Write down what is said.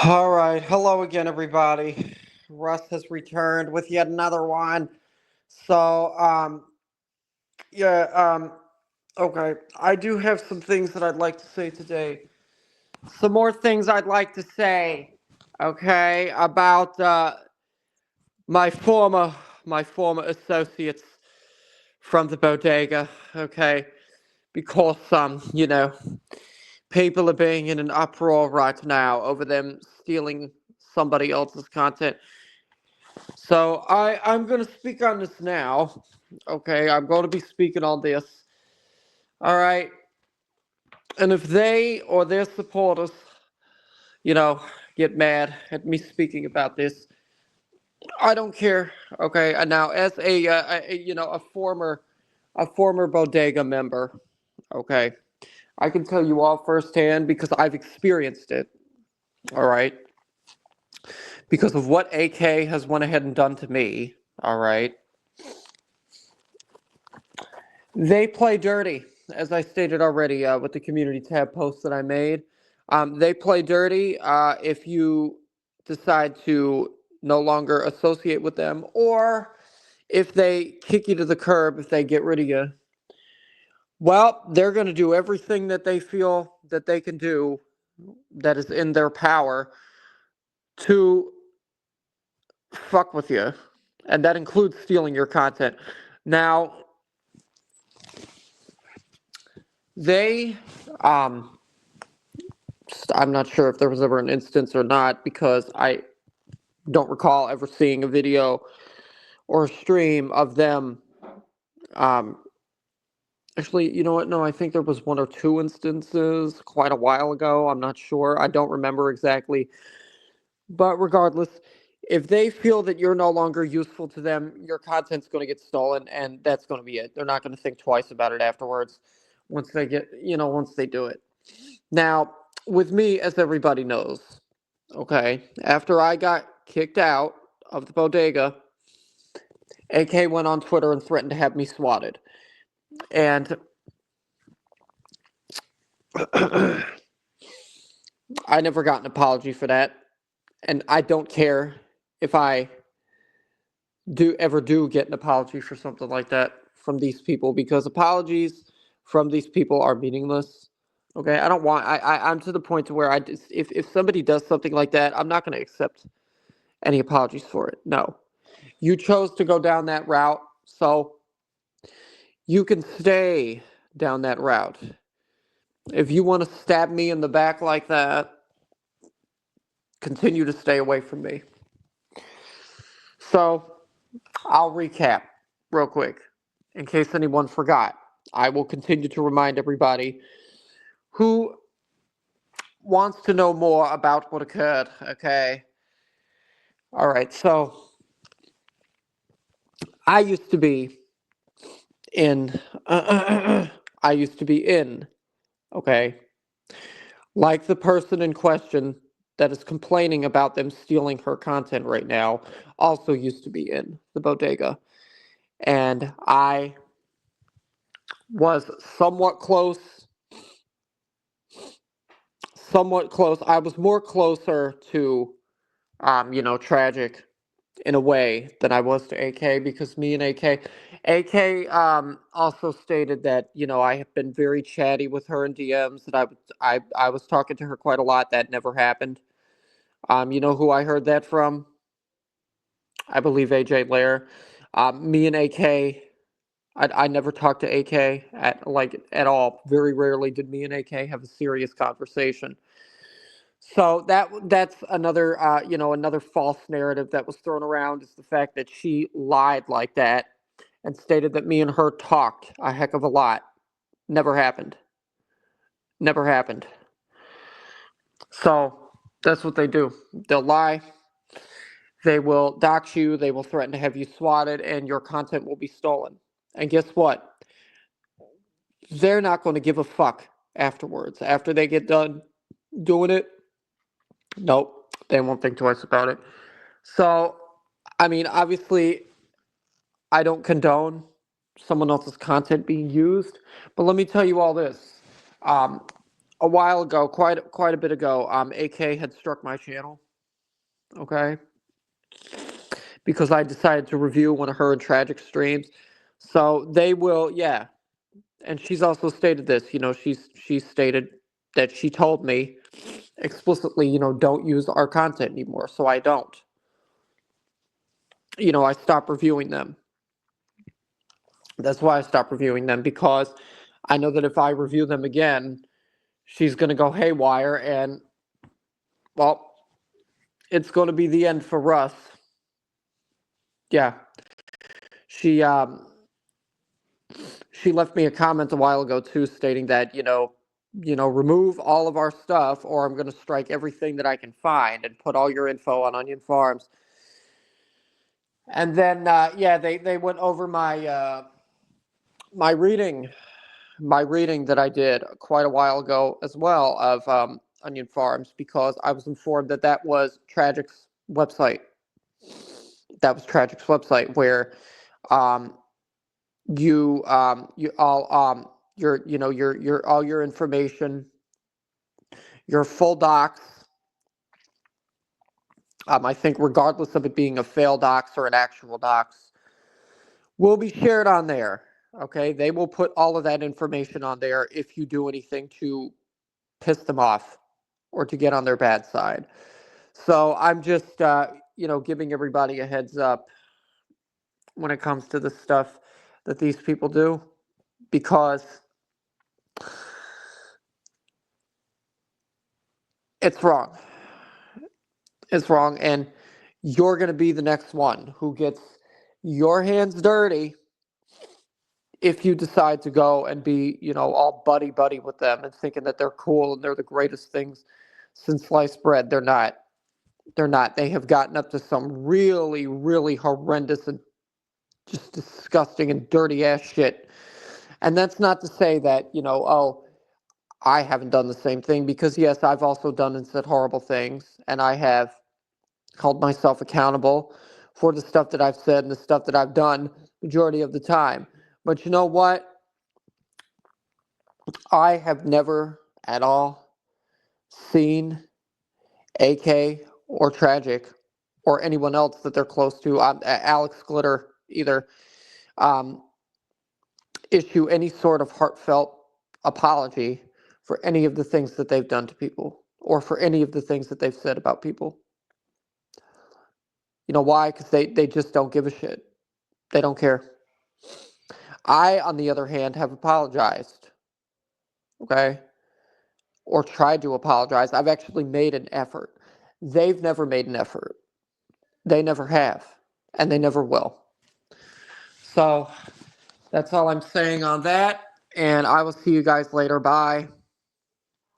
All right, hello again, everybody. Russ has returned with yet another one. So, yeah, okay. I do have some things that I'd like to say today. Some more things I'd like to say, okay, about my former my former associates from the bodega, okay, because people are being in an uproar right now over them stealing somebody else's content. So I'm going to speak on this now. Okay, I'm going to be speaking on this. All right, and if they or their supporters, you know, get mad at me speaking about this, I don't care. Okay, and now as a former bodega member, okay, I can tell you all firsthand because I've experienced it. All right, because of what AK has went ahead and done to me. All right, they play dirty, as I stated already with the community tab post that I made. They play dirty if you decide to no longer associate with them, or if they kick you to the curb, if they get rid of you. Well, they're going to do everything that they feel that they can do that is in their power to fuck with you. And that includes stealing your content. Now, they I'm not sure if there was ever an instance or not because I don't recall ever seeing a video or a stream of them. Um, Actually, you know what? No, I think there was one or two instances quite a while ago. I'm not sure. I don't remember exactly. But regardless, if they feel that you're no longer useful to them, your content's going to get stolen, and that's going to be it. They're not going to think twice about it afterwards once they do it. Now, with me, as everybody knows, okay, after I got kicked out of the bodega, AK went on Twitter and threatened to have me swatted. And I never got an apology for that. And I don't care if I do get an apology for something like that from these people because apologies from these people are meaningless. Okay, I don't want. I'm to the point to where if somebody does something like that, I'm not going to accept any apologies for it. No, you chose to go down that route, so you can stay down that route. If you want to stab me in the back like that, continue to stay away from me. So, I'll recap real quick in case anyone forgot. I will continue to remind everybody who wants to know more about what occurred, okay? All right, so I used to be in I used to be in, okay? Like the person in question that is complaining about them stealing her content right now also used to be in the bodega. And I was somewhat close. I was more closer to, tragic in a way than I was to AK because me and AK also stated that I have been very chatty with her in DMs that I was talking to her quite a lot. That never happened. You know who I heard that from? I believe AJ Lair. Me and AK. I never talked to AK at all. Very rarely did me and AK have a serious conversation. So that's another another false narrative that was thrown around is the fact that she lied like that and stated that me and her talked a heck of a lot. Never happened. Never happened. So that's what they do. They'll lie. They will dox you. They will threaten to have you swatted, and your content will be stolen. And guess what? They're not going to give a fuck afterwards. After they get done doing it, nope, they won't think twice about it. So, I mean, obviously, I don't condone someone else's content being used, but let me tell you all this. Um, a while ago, quite a bit ago, AK had struck my channel. Okay, because I decided to review one of her and Tragic streams. So they will, yeah. And she's also stated this. She's stated that she told me explicitly, don't use our content anymore. So I don't. I stopped reviewing them. That's why I stopped reviewing them, because I know that if I review them again, she's going to go haywire, and, well, it's going to be the end for Russ. Yeah. She she left me a comment a while ago too, stating that, remove all of our stuff, or I'm going to strike everything that I can find and put all your info on Onion Farms. And then, yeah, they went over my reading that I did quite a while ago as well of Onion Farms, because I was informed that that was Tragic's website. That was Tragic's website, where you all your all your information, your full docs. I think regardless of it being a fail docs or an actual docs, will be shared on there. Okay, they will put all of that information on there if you do anything to piss them off or to get on their bad side. So I'm just giving everybody a heads up when it comes to the stuff that these people do, because it's wrong. It's wrong, and you're going to be the next one who gets your hands dirty if you decide to go and be, all buddy buddy with them and thinking that they're cool and they're the greatest things since sliced bread. They're not. They're not. They have gotten up to some really, really horrendous and just disgusting and dirty ass shit. And that's not to say that, oh, I haven't done the same thing, because yes, I've also done and said horrible things, and I have held myself accountable for the stuff that I've said and the stuff that I've done majority of the time. But you know what? I have never at all seen AK or Tragic or anyone else that they're close to, Alex Glitter either, um, issue any sort of heartfelt apology for any of the things that they've done to people, or for any of the things that they've said about people. You know why? Because they just don't give a shit. They don't care. I, on the other hand, have apologized, okay? Or tried to apologize. I've actually made an effort. They've never made an effort. They never have, and they never will. So that's all I'm saying on that, and I will see you guys later. Bye.